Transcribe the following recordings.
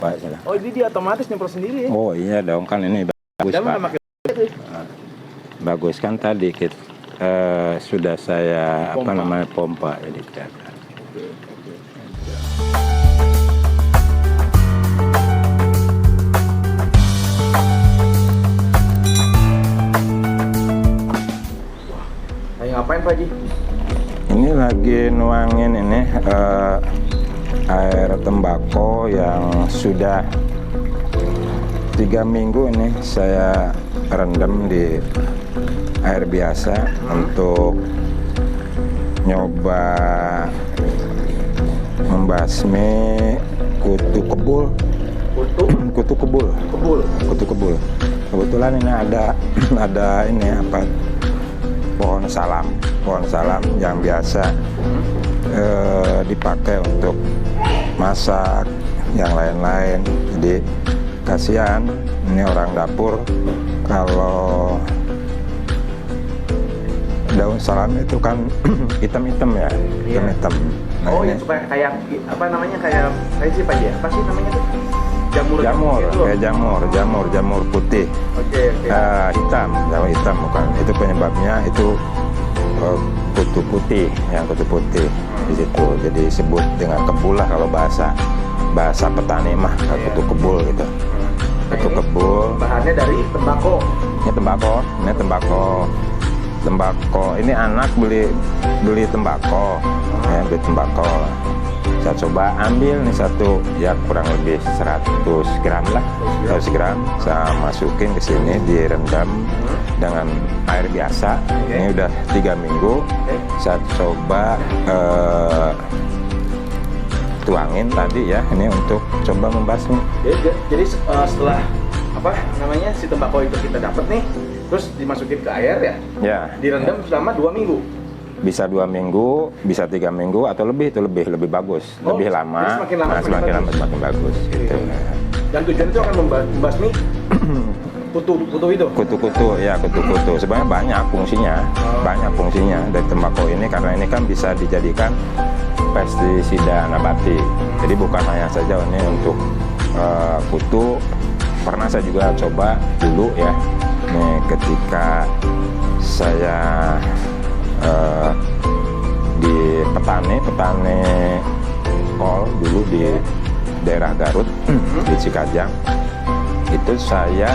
Oh, ini dia otomatis nyemprot sendiri ya? Oh iya dong, kan ini bagus Pak. Bagus kan tadi sudah saya pompa jadi kelihatan. Ngapain Pak Ji? Ini lagi nuangin ini air tembakau yang sudah 3 minggu ini saya rendam di air biasa untuk nyoba membasmi kutu kebul. Kutu kebul. Kebetulan ini ada ini apa? Pohon salam yang biasa dipakai untuk masak yang lain-lain. Jadi kasihan ini orang dapur kalau daun salam itu kan hitam-hitam ya, hitam-hitam. Nah, oh ini supaya kayak apa namanya, kayak sih Pak ya? Apa sih namanya tuh? Jamur putih. Oke. Hitam bukan. Itu penyebabnya itu kutu putih di situ. Jadi disebut dengan kebul lah kalau bahasa petani mah, kutu kebul gitu. Kutu kebul. Bahannya dari tembakau. Ini tembakau. Ini anak beli tembakau. Ya, beli tembakau. Saya coba ambil nih satu, ya kurang lebih 100 gram lah, 100 gram saya masukin ke sini, direndam dengan air biasa. Ini udah 3 minggu. Saya coba tuangin tadi ya, ini untuk coba membasmi. Jadi setelah apa namanya si tembakau itu kita dapat nih, terus dimasukin ke air ya? Ya. Direndam selama 2 minggu. Bisa 2 minggu, bisa 3 minggu atau lebih, itu lebih bagus, lebih lama. Semakin lama semakin bagus. Gitu. Dan tujuan itu akan membasmi kutu itu. Kutu. Sebenarnya banyak fungsinya dari tembakau ini, karena ini kan bisa dijadikan pestisida nabati. Jadi bukan hanya saja ini untuk kutu. Pernah saya juga coba dulu ya. Nih ketika saya di petani kol dulu di daerah Garut di Cikajang, itu saya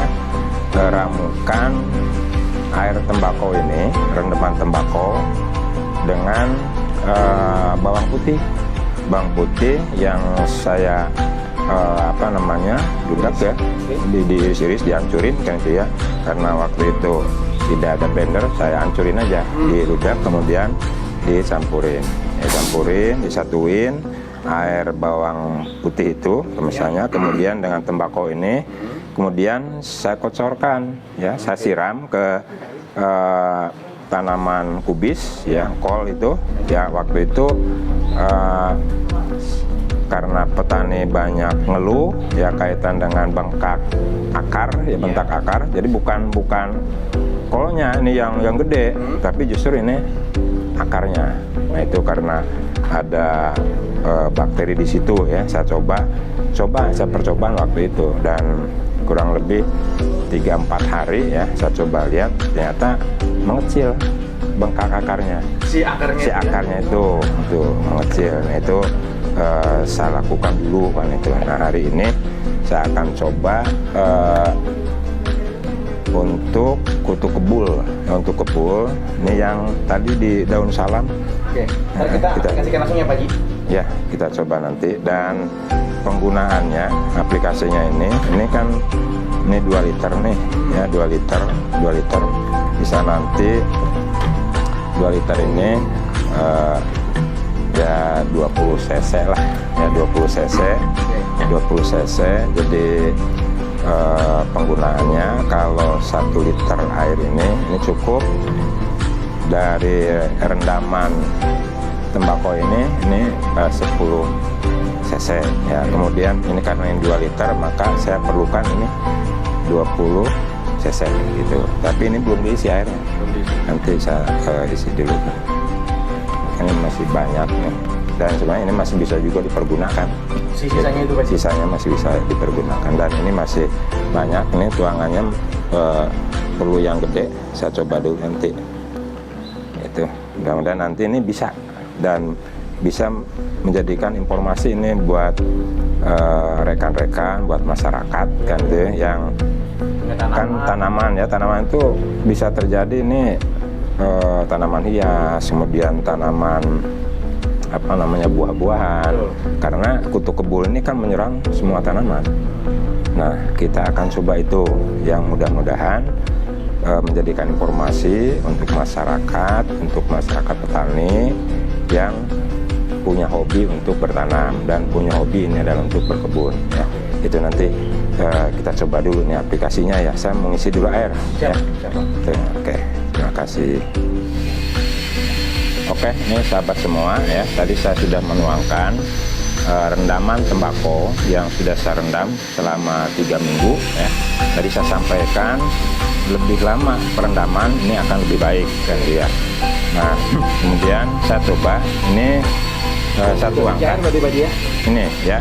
ramukan air tembakau ini, rendaman tembakau dengan bawang putih yang saya ludak ya, diiris-iris, dihancurin kan itu ya, karena waktu itu tidak ada blender, saya hancurin aja, diludak, kemudian disatuin air bawang putih itu misalnya, kemudian dengan tembakau ini, kemudian saya kocorkan ya, saya siram ke tanaman kubis ya, kol itu ya. Waktu itu karena petani banyak ngeluh ya kaitan dengan bengkak akar, jadi bukan kolnya ini yang gede, tapi justru ini akarnya. Nah itu karena ada bakteri di situ ya. Saya percobaan waktu itu, dan kurang lebih 3-4 hari ya, saya coba lihat ternyata mengecil bengkak akarnya. Si akarnya itu mengecil. Nah itu saya lakukan dulu kan itu. Nah hari ini saya akan coba untuk kutu kebul. Untuk kebul ini yang tadi di daun salam. Oke, kita kasihkan langsung ya Pak Ji. Ya, kita coba nanti. Dan penggunaannya, aplikasinya ini kan ini 2 liter nih ya, 2 liter bisa nanti 2 liter ini ya 20 cc lah ya, 20 cc. Jadi penggunaannya kalau 1 liter air ini cukup dari rendaman tembakau ini 10 cc ya. Kemudian ini karena ini 2 liter, maka saya perlukan ini 20 cc gitu. Tapi ini belum diisi airnya, nanti saya isi dulu. Ini masih banyak nih. dan sebenarnya ini masih bisa juga dipergunakan. Sisanya itu Pak? Sisanya masih bisa dipergunakan, dan ini masih banyak. Ini tuangannya perlu yang gede, saya coba dulu nanti. Itu mudah-mudahan nanti ini bisa dan bisa menjadikan informasi ini buat rekan-rekan, buat masyarakat kan gitu ya, yang kan tanaman itu bisa terjadi ini tanaman hias, kemudian tanaman buah-buahan, karena kutu kebul ini kan menyerang semua tanaman. Nah, kita akan coba itu, yang mudah-mudahan menjadikan informasi untuk masyarakat petani yang punya hobi untuk bertanam dan punya hobi ini adalah untuk berkebun ya. Itu nanti kita coba dulu nih aplikasinya ya. Saya mau ngisi dulu air. Siap, ya. Oke, terima kasih. Oke, ini sahabat semua ya. Tadi saya sudah menuangkan rendaman tembakau yang sudah saya rendam selama 3 minggu ya. Tadi saya sampaikan lebih lama perendaman ini akan lebih baik kan ya. Nah, kemudian saya coba ini saya tuangkan. Ini ya.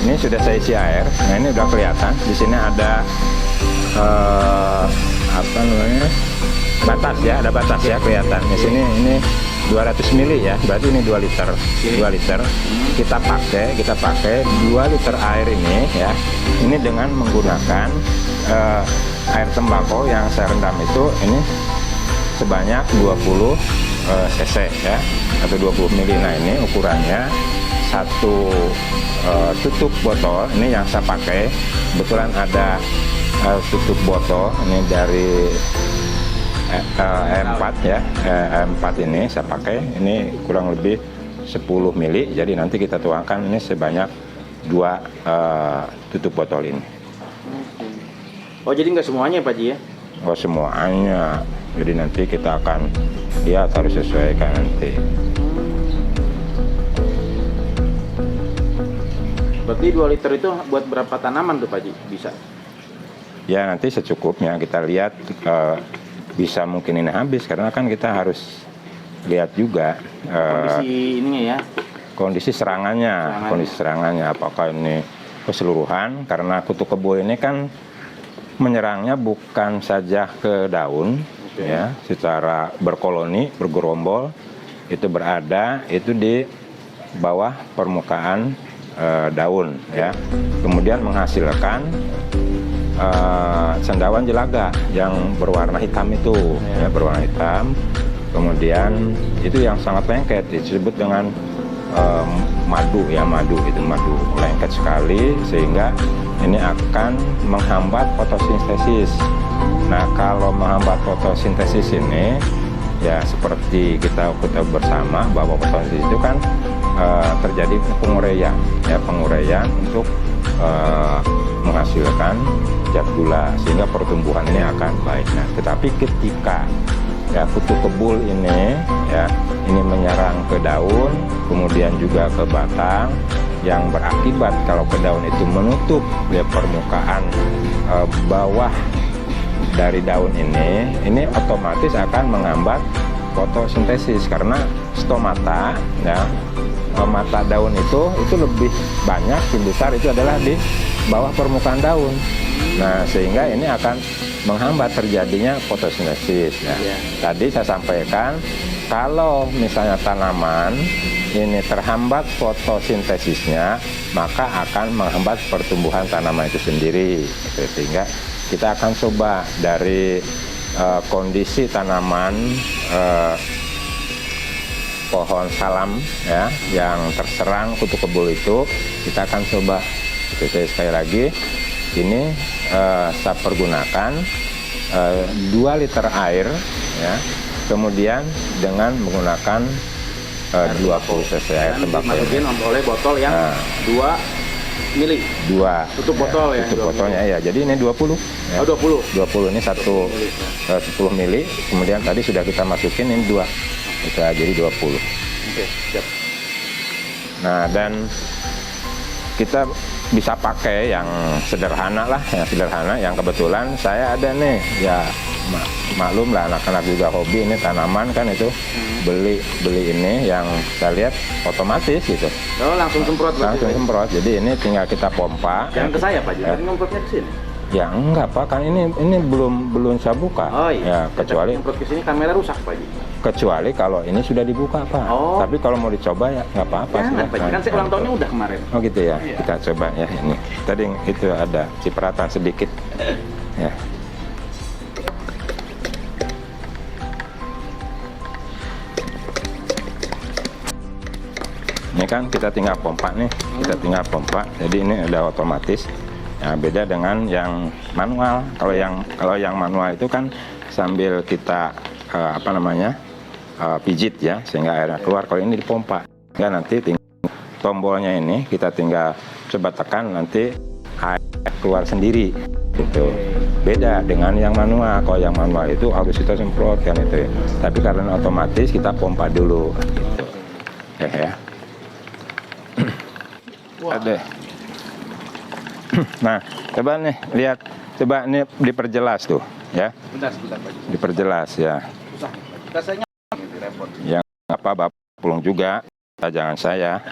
Ini sudah saya isi air. Nah, ini udah kelihatan. Di sini ada batas ya, ada batas ya kelihatan. Di sini ini 200 ml ya, berarti ini 2 liter. 2 liter. Kita pakai 2 liter air ini ya. Ini dengan menggunakan air tembakau yang saya rendam itu ini sebanyak 20 cc ya, atau 20 ml. Nah, ini ukurannya satu tutup botol. Ini yang saya pakai, kebetulan ada tutup botol ini dari E4 ya, E4 ini saya pakai, ini kurang lebih 10 ml. Jadi nanti kita tuangkan ini sebanyak 2 tutup botol ini. Oh, jadi nggak semuanya Pak Ji ya? Oh, semuanya. Jadi nanti kita akan lihat, harus sesuaikan nanti. Berarti 2 liter itu buat berapa tanaman tuh Pak Ji? Bisa? Ya, nanti secukupnya kita lihat. Bisa mungkin ini habis, karena kan kita harus lihat juga kondisi ininya ya, kondisi serangannya apakah ini keseluruhan, karena kutu kebul ini kan menyerangnya bukan saja ke daun ya, secara berkoloni, bergerombol, itu berada itu di bawah permukaan daun ya, kemudian menghasilkan cendawan jelaga yang berwarna hitam itu ya, berwarna hitam. Kemudian itu yang sangat lengket, disebut dengan madu itu madu lengket sekali, sehingga ini akan menghambat fotosintesis. Nah, kalau menghambat fotosintesis ini ya seperti kita bersama bahwa fotosintesis itu kan terjadi penguraian untuk menghasilkan zat gula, sehingga pertumbuhan ini akan baik. Nah, tetapi ketika ya kutu kebul ini ya ini menyerang ke daun, kemudian juga ke batang, yang berakibat kalau ke daun itu menutup ya permukaan bawah dari daun ini otomatis akan menghambat fotosintesis, karena stomata ya, mata daun itu lebih banyak, lebih besar itu adalah di bawah permukaan daun. Nah, sehingga ini akan menghambat terjadinya fotosintesis ya. Tadi saya sampaikan kalau misalnya tanaman ini terhambat fotosintesisnya, maka akan menghambat pertumbuhan tanaman itu sendiri. Sehingga kita akan coba dari kondisi tanaman pohon salam ya yang terserang kutu kebul itu, kita akan coba. Jadi sekali lagi ini saya pergunakan 2 liter air ya, kemudian dengan menggunakan 20 cc air tembakau. Masukin oleh botol yang 2 mili. 2 tutup botol ya. Tutup botolnya ya. Jadi ini 20 ya. Oh, 20 ini 10 mili. Kemudian tadi sudah kita masukin ini 2. Kita jadi 20. Oke, siap. Nah, dan kita bisa pakai yang sederhana lah, yang kebetulan saya ada nih ya maklum lah anak-anak juga hobi ini tanaman kan itu beli ini yang saya lihat otomatis gitu. Oh, langsung semprot berarti, Langsung Pak? semprot. Jadi ini tinggal kita pompa. Jangan ke saya, Pak. Jangan nyemprotnya ke sini. Ya enggak Pak, kan ini belum saya buka. Oh iya. Ya, kecuali nyemprot ke sini kamera rusak, Pak. kecuali kalau ini sudah dibuka Pak. Oh. Tapi kalau mau dicoba ya nggak apa-apa. Jangan, Pak. Kan saya ulang tahunnya udah kemarin. Oh gitu ya. Iya. Kita coba ya ini. Tadi itu ada cipratan sedikit. Ya. Ini kan kita tinggal pompa nih, kita tinggal pompa. Jadi ini udah otomatis. Ya, beda dengan yang manual. Kalau yang manual itu kan sambil kita pijit ya sehingga airnya keluar. Kalau ini dipompa. Ya nanti tombolnya ini kita tinggal coba tekan, nanti air keluar sendiri gitu. Beda dengan yang manual. Kalau yang manual itu harus kita semprot kan itu ya. Tapi karena otomatis kita pompa dulu gitu. Ya. Ada. Nah, coba nih lihat, coba ini diperjelas tuh, ya. Bentar, Pak. Diperjelas ya. Susah. Rasanya repot. Yang apa Bapak pulung juga, jangan saya.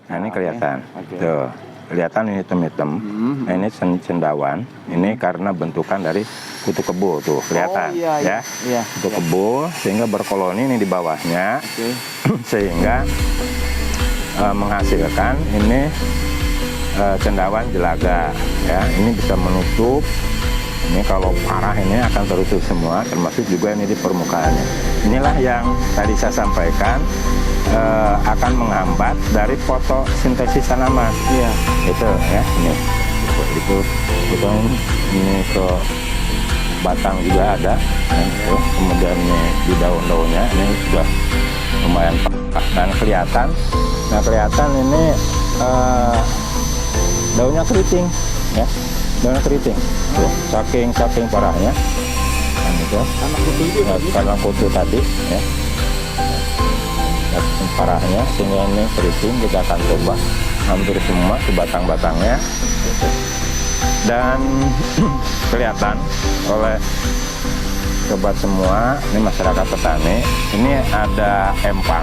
Nah, ini kelihatan. Oke. Tuh, kelihatan ini hitam-hitam. Nah, ini cendawan. Ini karena bentukan dari kutu kebo tuh, kelihatan. Oh, iya, ya. Iya. Kutu kebo sehingga berkoloni ini di bawahnya. Oke. Sehingga menghasilkan ini cendawan jelaga ya. Ini bisa menutup, ini kalau parah ini akan tertutup semua, termasuk juga ini di permukaannya. Inilah yang tadi saya sampaikan akan menghambat dari fotosintesis tanaman. Iya. Itu ya, itu ini ke batang juga ada ya, itu. Kemudian ini di daun-daunnya ini sudah lumayan pekah dan kelihatan. Nah, kelihatan ini daunnya keriting ya, daunnya keriting tuh, saking parahnya kan itu karena kutu tadi ya, saking parahnya sehingga ini keriting. Kita akan coba hampir semua sebatang-batangnya dan kelihatan oleh sobat semua, ini masyarakat petani. Ini ada empang.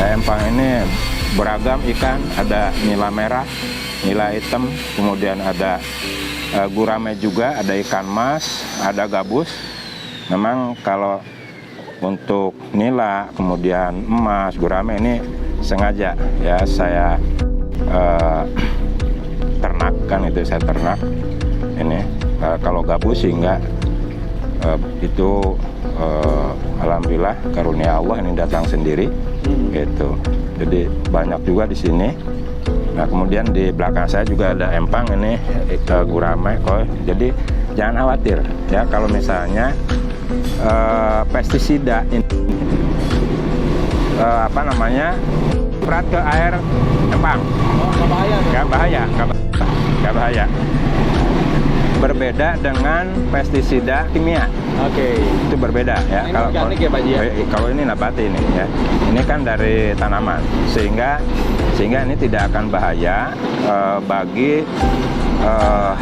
Nah, empang ini beragam ikan, ada nila merah, nila hitam, kemudian ada gurame juga, ada ikan mas, ada gabus. Memang kalau untuk nila, kemudian emas, gurame ini sengaja ya saya ternak kan, itu saya ternak ini. Kalau gabus sehingga itu alhamdulillah karunia Allah ini datang sendiri gitu. Jadi banyak juga di sini. Nah, kemudian di belakang saya juga ada empang ini gurame koi. Jadi jangan khawatir ya kalau misalnya pestisida ini berat ke air empang. Nggak bahaya. Berbeda dengan pestisida kimia. Oke. Itu berbeda ya. Ini organik ya, Pak Ji, ya? Kalau ini nabati ini ya. Ini kan dari tanaman sehingga ini tidak akan bahaya bagi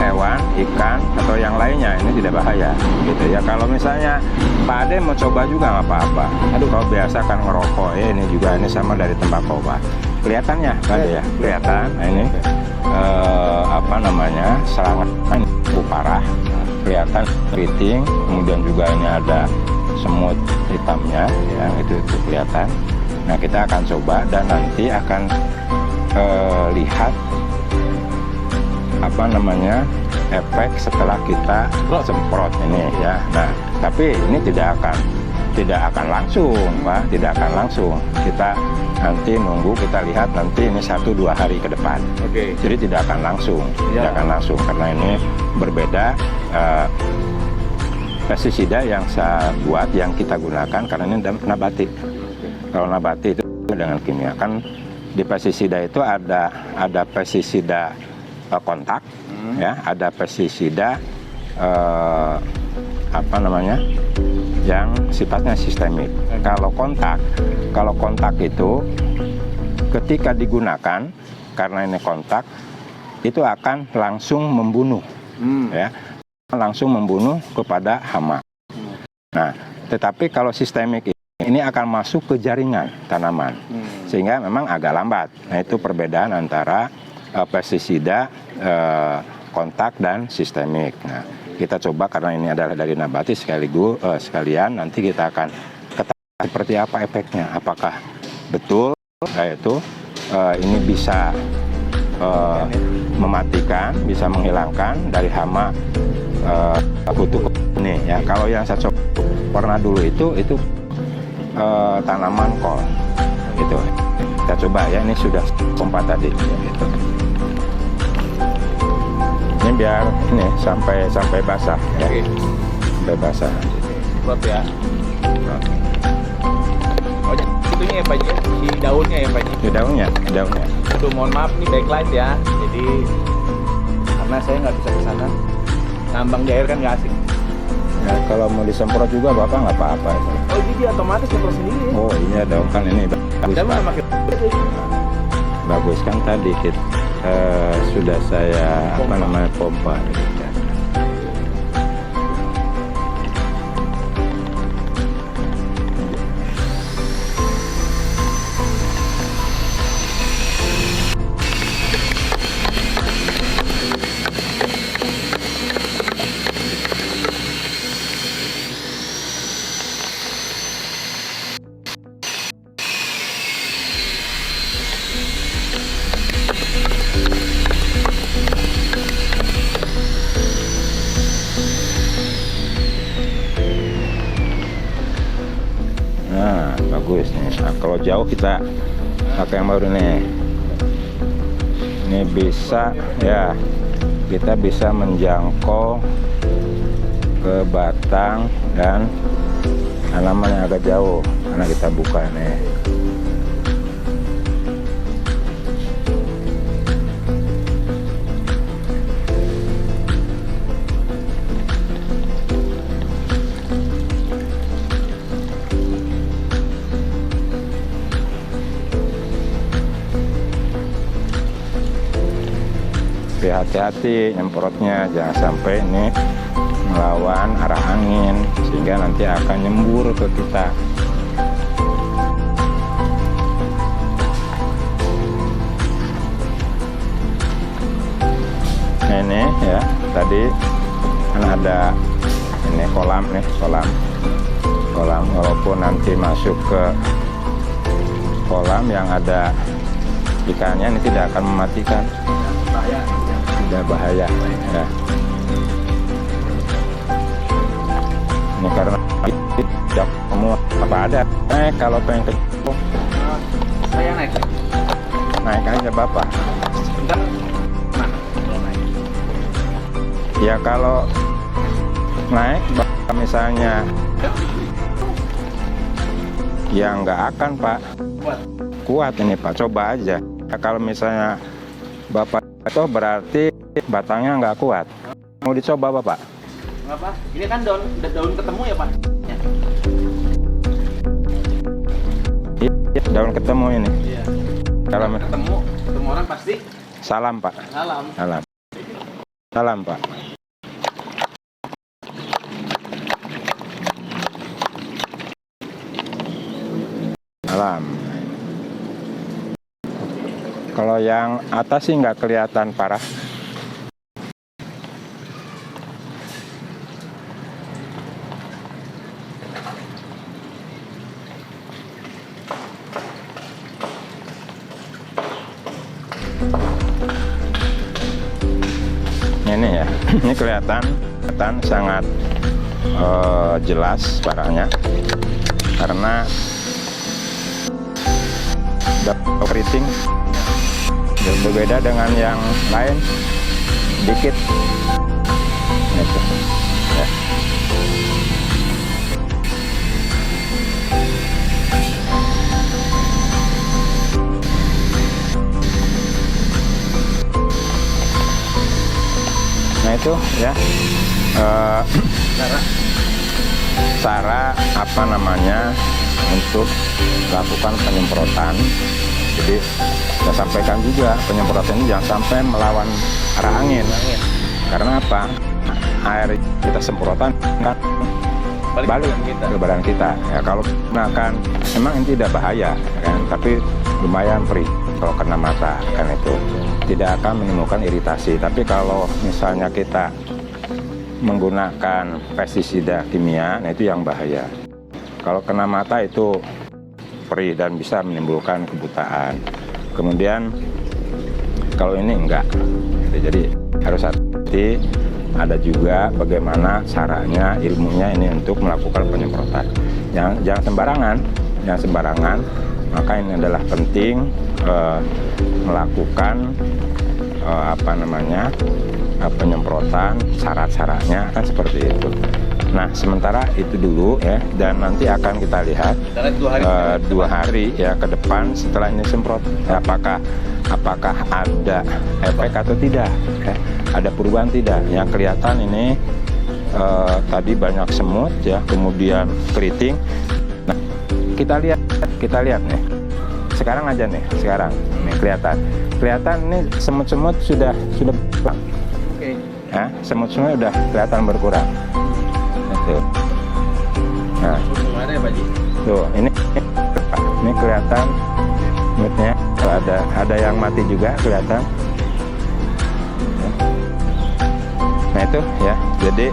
hewan, ikan atau yang lainnya. Ini tidak bahaya gitu ya. Kalau misalnya Pak Ade mau coba juga nggak apa-apa. Kalau biasa kan ngerokok ya, ini juga ini sama dari tembakau Pak. Kelihatannya Pak Ade ya, kelihatan. Nah, ini serangan parah, kelihatan keriting, kemudian juga ini ada semut hitamnya ya, itu kelihatan. Nah, kita akan coba dan nanti akan lihat efek setelah kita semprot ini ya. Nah, tapi ini tidak akan langsung Pak, tidak akan langsung. Kita nanti nunggu, kita lihat nanti ini 1-2 hari ke depan. Oke. Jadi tidak akan langsung, tidak akan langsung karena ini berbeda pestisida yang saya buat, yang kita gunakan karena ini nabati. Kalau nabati itu dengan kimia kan di pestisida itu ada pestisida kontak, ya, ada pestisida yang sifatnya sistemik. Kalau kontak itu ketika digunakan karena ini kontak itu akan langsung membunuh, ya, langsung membunuh kepada hama. Nah, tetapi kalau sistemik ini akan masuk ke jaringan tanaman, sehingga memang agak lambat. Nah, itu perbedaan antara pestisida kontak dan sistemik. Nah, kita coba karena ini adalah dari nabati sekalian nanti kita akan ketahui seperti apa efeknya. Apakah betul yaitu ini bisa mematikan, bisa menghilangkan dari hama kutu ini ya. Kalau yang saya coba pernah dulu itu tanaman kol gitu. Kita coba ya, ini sudah pompa tadi gitu. Ini biar ini sampai basah ya. Sampai basah. Buat ya. Oh, itunya ya Pak Ji, di daunnya ya Pak Ji. Di daunnya. Aduh, mohon maaf nih backlight ya. Jadi karena saya nggak bisa ke sana. Ngambang di air kan nggak asik. Ya, kalau mau disemprot juga Bapak nggak apa-apa. Oh, jadi otomatis semprot sendiri. Oh iya dong, kan ini bagus. Tapi nggak pakai. Bagus kan tadi sudah saya pompa. Nah, bagus nih. Nah, kalau jauh kita pakai yang baru nih. Ini bisa ya, kita bisa menjangkau ke batang dan tanaman yang agak jauh karena kita buka nih. Hati-hati nyemprotnya, jangan sampai ini melawan arah angin sehingga nanti akan nyembur ke kita. Nah, ini ya, tadi kan ada ini kolam walaupun nanti masuk ke kolam yang ada ikannya, ini tidak akan mematikan. Tidak bahaya ya. Ini karena tidak semua apa ada. Kalau pengen ke Saya naik aja Bapak. sebentar. Mana kalau naik? Ya kalau naik Bapak misalnya ya nggak akan Pak kuat ini Pak, coba aja. Ya, kalau misalnya Bapak itu berarti batangnya nggak kuat. Mau dicoba Bapak? Nggak apa? Ini kan daun ketemu ya Pak? Ya. Iya, daun ketemu ini. Iya. Kalau ketemu orang pasti salam Pak. Salam Pak. Salam. Kalau yang atas sih nggak kelihatan parah. Ini ya, ini kelihatan sangat jelas parahnya karena keriting. Berbeda dengan yang lain dikit gitu. Ya. Nah itu ya cara apa namanya untuk melakukan penyemprotan. Jadi saya sampaikan juga penyemprotan ini jangan sampai melawan arah angin. Karena apa? Air kita semprotan kan balik ke badan kita. Ya, kalau gunakan memang ini tidak bahaya kan, tapi lumayan perih kalau kena mata kan, itu tidak akan menimbulkan iritasi. Tapi kalau misalnya kita menggunakan pestisida kimia, nah itu yang bahaya. Kalau kena mata itu perih dan bisa menimbulkan kebutaan. Kemudian kalau ini enggak, jadi harus hati-hati. Ada juga bagaimana caranya, ilmunya ini untuk melakukan penyemprotan. Jangan sembarangan. Maka ini adalah penting melakukan penyemprotan, syarat-syaratnya kan seperti itu. Nah, sementara itu dulu ya, dan nanti akan kita lihat 2 hari ya ke depan setelah ini semprot, ya, apakah ada efek atau tidak, ya, ada perubahan tidak. Yang kelihatan ini tadi banyak semut ya, kemudian keriting. Nah, kita lihat nih. Sekarang nih kelihatan nih semut-semut sudah berkurang. Oke. Ya, semut-semut sudah kelihatan berkurang. Itu. Nah, ada ya Pak Ji? tuh ini kelihatan semutnya. Ada yang mati juga kelihatan. Nah itu ya, jadi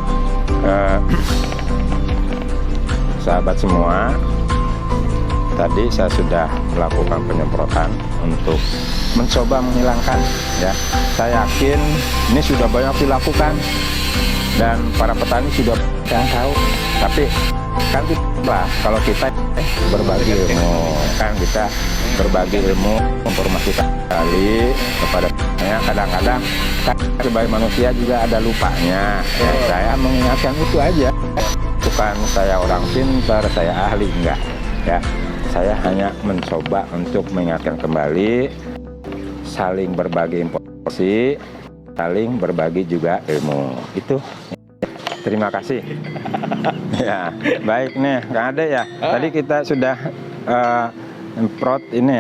sahabat semua, tadi saya sudah melakukan penyemprotan untuk mencoba menghilangkan ya. Saya yakin ini sudah banyak dilakukan dan para petani sudah tahu, tapi kan kita kalau kita berbagi ilmu, kan kita berbagi ilmu, informasi sekali kepada kadang-kadang kan sebagai manusia juga ada lupanya ya, saya mengingatkan itu aja. Bukan saya orang pintar, saya ahli, enggak ya, saya hanya mencoba untuk mengingatkan kembali, saling berbagi informasi, saling berbagi juga ilmu. Itu. Terima kasih. Ya, baik nih, Kang Ade ya. Tadi kita sudah semprot ini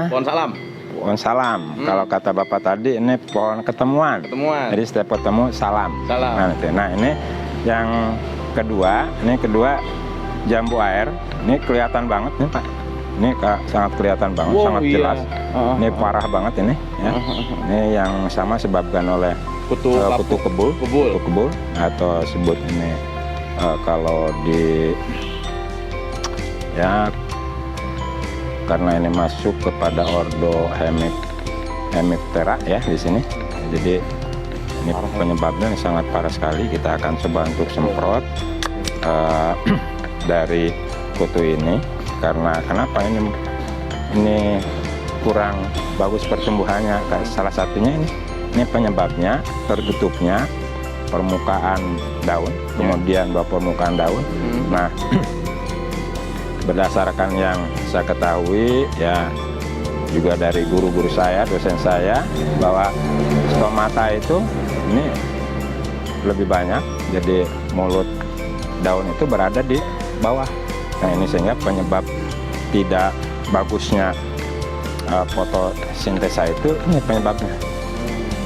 pohon salam. Kalau kata Bapak tadi ini pohon ketemuan. Jadi setiap ketemu salam. Nah, ini yang kedua, jambu air. Ini kelihatan banget nih Pak. Ini sangat kelihatan banget, sangat jelas. Ini parah banget ini ya. Ini yang sama sebabkan oleh kutu kebul atau sebut ini kalau di ya, karena ini masuk kepada ordo Hemiptera ya di sini. Jadi ini penyebabnya sangat parah sekali. Kita akan coba untuk semprot dari kutu ini. Karena kenapa ini kurang bagus pertumbuhannya? Salah satunya ini penyebabnya tertutupnya permukaan daun, kemudian permukaan daun. Nah, berdasarkan yang saya ketahui ya, juga dari guru-guru saya, dosen saya, bahwa stomata itu ini lebih banyak, jadi mulut daun itu berada di bawah. Nah, ini sehingga penyebab tidak bagusnya fotosintesa itu ini penyebabnya,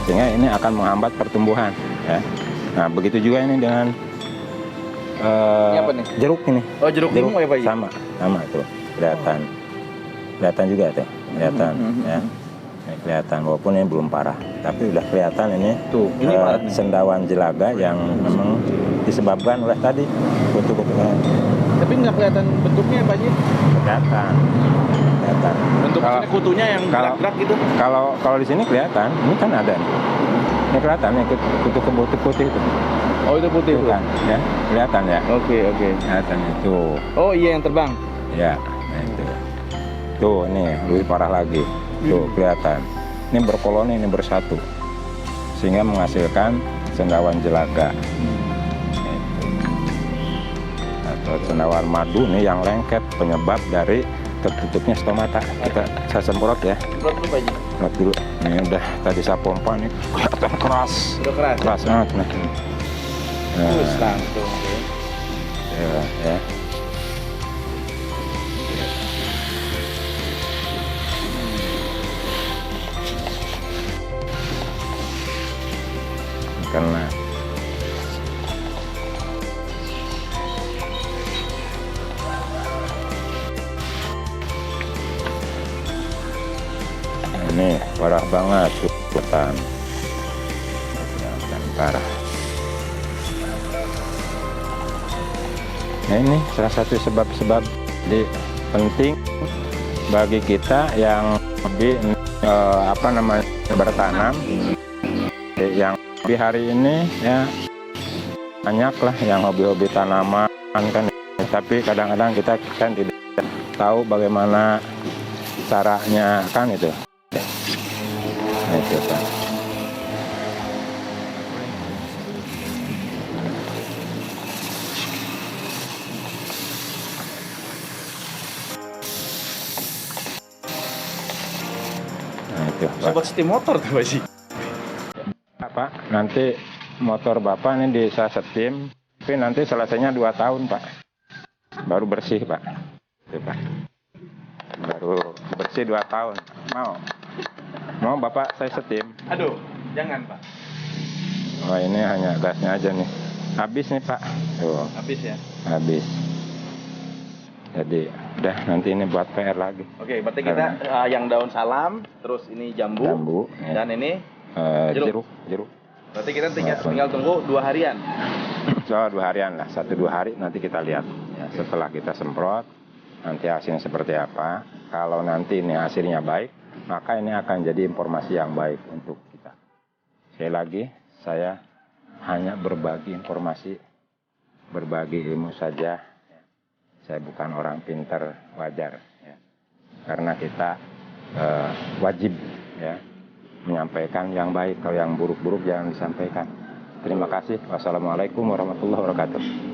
sehingga ini akan menghambat pertumbuhan ya. Nah, begitu juga ini dengan ini apa nih? Jeruk ini. Oh, jeruk limau ya Pak Ji? Sama tuh, kelihatan juga tuh, kelihatan ya. Ini kelihatan walaupun ini belum parah, tapi udah kelihatan ini tuh, ini sendawan jelaga yang memang disebabkan oleh tadi kutu-kutunya. Tapi nggak kelihatan bentuknya ya Pak Ji? Kelihatan. Bentuknya kutunya yang gerak-gerak gitu? Kalau di sini kelihatan, ini kan ada nih. Ini kelihatan nih kutu putih itu. Oh, itu putih itu kan ya, kelihatan ya. Oke. Kelihatan itu. Oh iya, yang terbang. Ya, nah itu. Tuh, ini lebih parah lagi. Tuh, kelihatan. Ini berkoloni, ini bersatu. Sehingga menghasilkan sendawan jelaga. Atau sendawan madu nih yang lengket, penyebab dari tertutupnya stomata. Saya semprot ya. Semprot dulu Pak Ji. Semprot dulu. Ini udah tadi saya pompa nih, kelihatan keras. Udah keras. Keras banget nih. Langsung ya. Karena parah banget tuh hutan. Dan parah. Nah, ini salah satu sebab-sebab penting bagi kita yang lebih bertanam, yang di hari ini ya banyak lah yang hobi-hobi tanaman kan, tapi kadang-kadang kita kan tidak tahu bagaimana caranya kan itu. Nah, itu kan. Nah, itu, Pak. Sobat setim motor tuh Pak sih. Pak, nanti motor Bapak ini bisa setim, tapi nanti selesainya 2 tahun Pak, baru bersih Pak. Itu, Pak. Baru bersih 2 tahun. Mau Bapak saya setim? Aduh, jangan Pak. Oh, ini hanya gasnya aja nih. Habis nih Pak. Tuh. Habis ya? Habis. Jadi udah, nanti ini buat PR lagi. Oke, berarti kita yang daun salam, terus ini jambu ya. Dan ini jeruk. Berarti kita tinggal tunggu 2 harian. So, 2 harian lah, 1-2 hari nanti kita lihat. Ya, setelah kita semprot, nanti hasilnya seperti apa. Kalau nanti ini hasilnya baik, maka ini akan jadi informasi yang baik untuk kita. Sekali lagi, saya hanya berbagi informasi, berbagi ilmu saja. Saya bukan orang pintar, wajar. Ya. Karena kita wajib ya menyampaikan yang baik. Kalau yang buruk-buruk jangan disampaikan. Terima kasih. Wassalamualaikum warahmatullahi wabarakatuh.